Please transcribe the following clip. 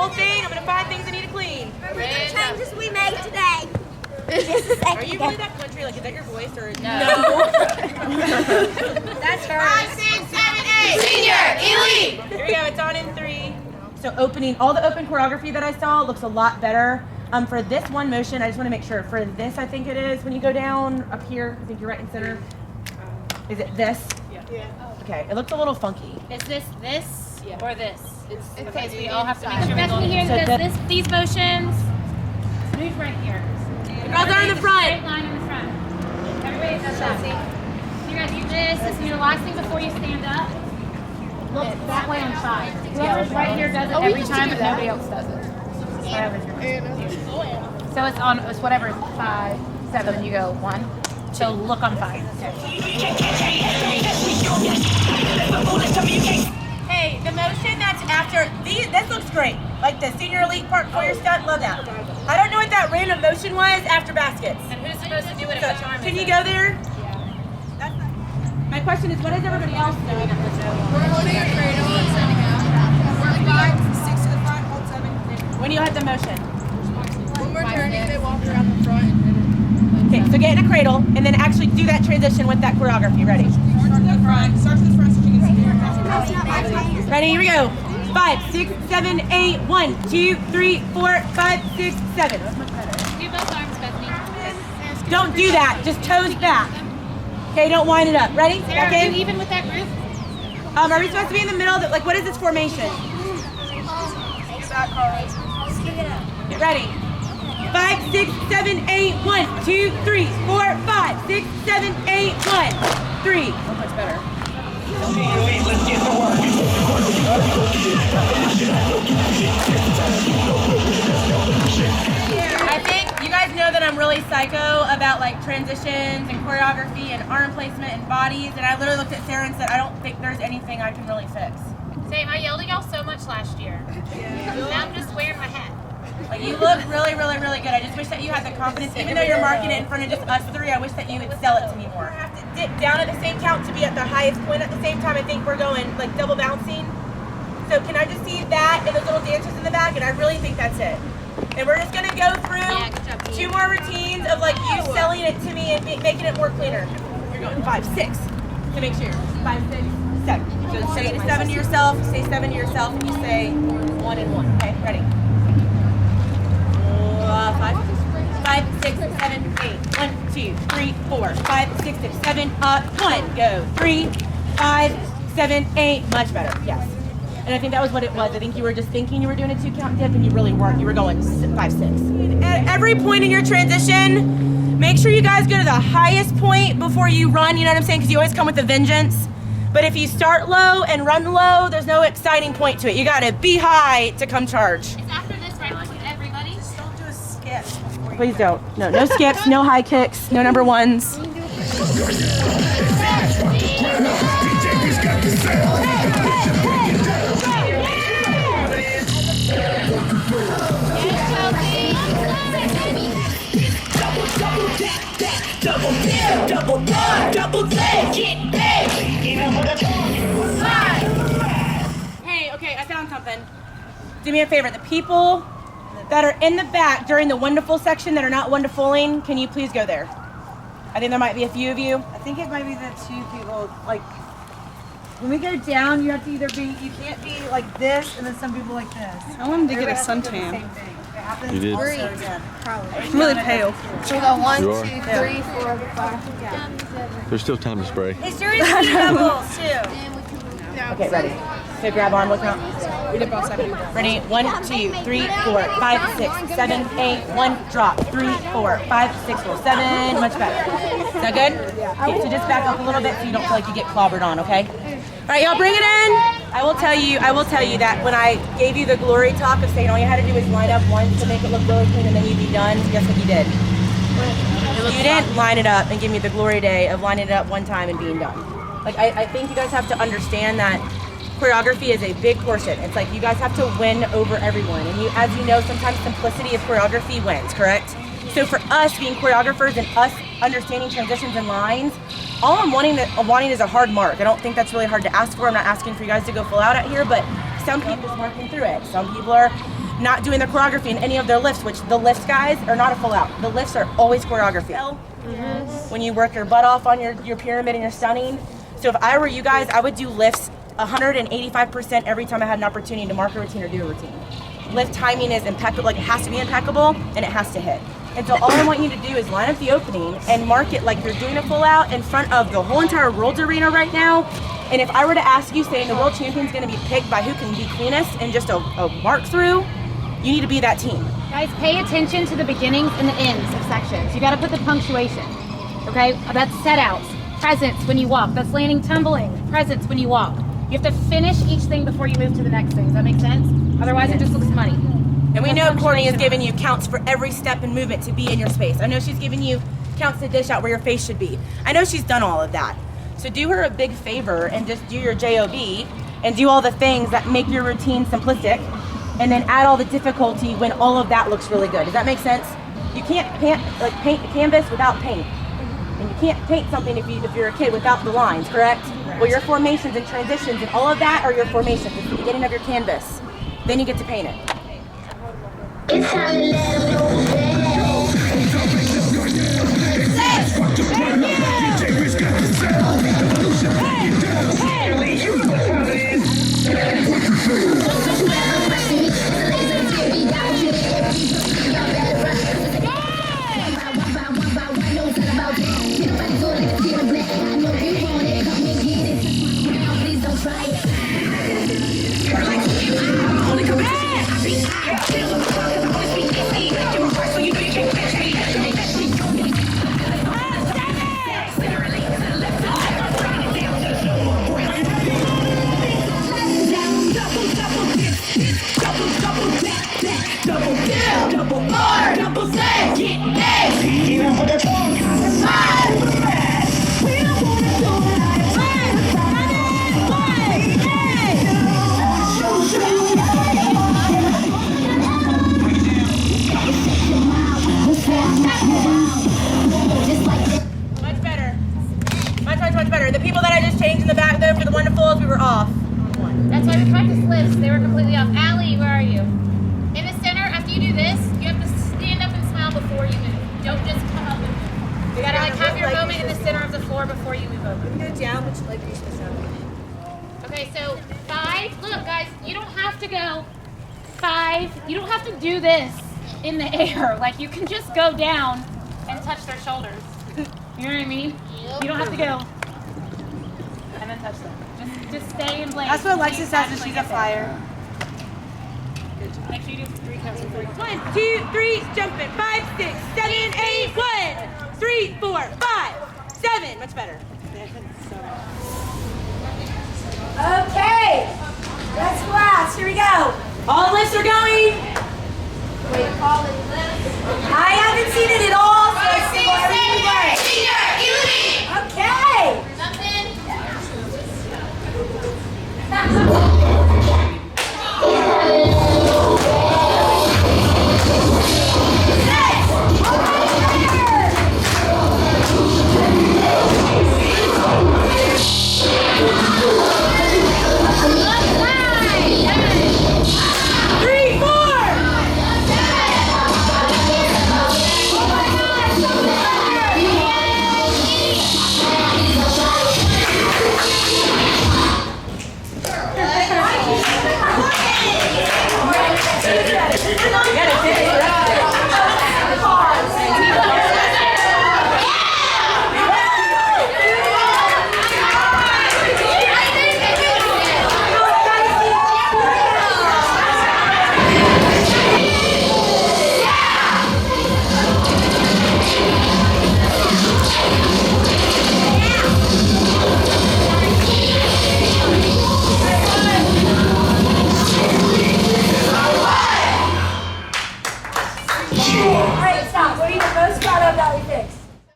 whole thing. I'm gonna find things I need to clean. Remember the changes we made today. Are you really that country? Like, is that your voice or No. That's her. 5, 6, 7, 8. Senior, elite. Here we go. It's on in 3. So opening, all the open choreography that I saw looks a lot better. For this one motion, I just want to make sure. For this, I think it is when you go down up here. I think you're right in center. Is it this? Yeah. Okay. It looks a little funky. Is this or this? It's Okay, so we all have to make sure we go here. So These motions. Move right here. The girls are in the front. Straight line in the front. Everybody does that. You're gonna do this. This is your last thing before you stand up. Look that way on 5. Whoever's right here does it every time, but nobody else does it. So it's whatever, 5, 7, you go 1. So look on 5. Hey, the motion that's after these, this looks great. Like the senior elite part for your stunt, love that. I don't know what that random motion was after baskets. And who's supposed to do it at what time? Can you go there? My question is, what is everybody else doing at the show? We're holding a cradle and setting up. We're 5, 6 to the front, hold 7. When you have the motion. When we're turning, they walk around the front. Okay, so get in a cradle and then actually do that transition with that choreography. Ready? Start to the front. Start to the front so you can see your Ready? Here we go. 5, 6, 7, 8. 1, 2, 3, 4, 5, 6, 7. Do both arms, Bethany. Don't do that. Just toes back. Okay, don't wind it up. Ready? Sarah, Okay. are you even with that group? Are we supposed to be in the middle? Like, what is this formation? Get ready. 5, 6, 7, 8. 1, 2, 3, 4, 5, 6, 7, 8. 1, 3. So much better. I think you guys know that I'm really psycho about like transitions and choreography and arm placement and bodies, and I literally looked at Sarah and said, I don't think there's anything I can really fix. Same, I yelled at y'all so much last year. Now I'm just wearing my hat. Like, you look really, really, really good. I just wish that you had the confidence, even though you're marking it in front of just us 3, I wish that you would sell it to me more. I have to dip down at the same count to be at the highest point at the same time. I think we're going like double bouncing. So can I just see that and those little dancers in the back? And I really think that's it. And we're just gonna go through 2 more routines of like you selling it to me and making it more cleaner. You're going 5, 6 to make sure. 5, 6, 7. So say 7 to yourself, say 7 to yourself, and you say 1 and 1. Okay, ready? 5, 6, 7, 8. 1, 2, 3, 4, 5, 6, 7, 1. Go. 3, 5, 7, 8. Much better. Yes. And I think that was what it was. I think you were just thinking you were doing a 2 count dip and you really weren't. You were going 5, 6. At every point in your transition, make sure you guys go to the highest point before you run, you know what I'm saying? Because you always come with a vengeance. But if you start low and run low, there's no exciting point to it. You gotta be high to come charge. It's after this, right? Look at everybody. Just don't do a skip. Please don't. No, no skips, no high kicks, no number 1s. Hey, okay, I found something. Do me a favor. The people that are in the back during the wonderful section that are not wonderfuling, can you please go there? I think there might be a few of you. I think it might be the 2 people, like, when we go down, you have to either be, you can't be like this, and then some people like this. I wanted to get a Everybody has to do the suntan. same thing. It happens You did? also again. I'm really pale. So we go 1, You 2, are? 3, 4, 5. There's still time to spray. Is there any doubles too? Okay, ready. So grab on, look out. We did both 7. Ready? 1, 2, 3, 4, 5, 6, 7, 8. 1, drop. 3, 4, 5, 6, 7. Much better. Is that good? Okay, so just back up a little bit so you don't feel like you get clobbered on, okay? All right, y'all bring it in. I will tell you that when I gave you the glory talk of saying all you had to do was line up once to make it look really clean and then you'd be done, guess what you did? You didn't line it up and give me the glory day of lining it up one time and being done. Like, I think you guys have to understand that choreography is a big portion. It's like you guys have to win over everyone. And as you know, sometimes simplicity of choreography wins, correct? So for us being choreographers and us understanding transitions and lines, all I'm wanting is a hard mark. I don't think that's really hard to ask for. I'm not asking for you guys to go full out out here, but some people's marking through it. Some people are not doing the choreography in any of their lifts, which the lifts, guys, are not a full out. The lifts are always choreography. Yes. When you work your butt off on your pyramid and your stunning. So if I were you guys, I would do lifts 185% every time I had an opportunity to mark a routine or do a routine. Lift timing is impeccable, like it has to be impeccable and it has to hit. And so all I want you to do is line up the opening and mark it like you're doing a full out in front of the whole entire world's arena right now. And if I were to ask you, saying the world champion's gonna be picked by who can be cleanest and just a mark through, you need to be that team. Guys, pay attention to the beginnings and the ends of sections. You gotta put the punctuation, okay? That's set outs, presence when you walk. That's landing, tumbling, presence when you walk. You have to finish each thing before you move to the next thing. Does that make sense? Otherwise it just looks muddy. And we know Courtney is giving you counts for every step and movement to be in your space. I know she's giving you counts to dish out where your face should be. I know she's done all of that. So do her a big favor and just do your JOB and do all the things that make your routine simplistic, and then add all the difficulty when all of that looks really good. Does that make sense? You can't paint a canvas without paint. And you can't paint something if you're a kid without the lines, correct? Well, your formations and transitions and all of that are your formations. It's the beginning of your canvas. Then you get to paint it. It's time to let them know Much better. The people that I just changed in the back there for the wonderfuls, we were off. That's why we practice lifts. They were completely off. Allie, where are you? In the center, after you do this, you have to stand up and smile before you move. Don't just come up and move. You gotta like have your moment in the center of the floor before you move over. Go down, which like you're supposed to. Okay, so 5. Look, guys, you don't have to go 5. You don't have to do this in the air. Like you can just go down and touch their shoulders. You know what I mean? You don't have to go and then touch them. Just stay in place. That's what Alexis says when she's a flyer. Make sure you do 3 counts before you 1, 2, 3, jumping. 5, 6, 7, 8, 1, 3, 4, 5, 7. Much better. Okay, that's class. Here we go. All lifts are going. I haven't seen it at all. 5, 6, 7, 8. Senior, elite. Okay. Something. You gotta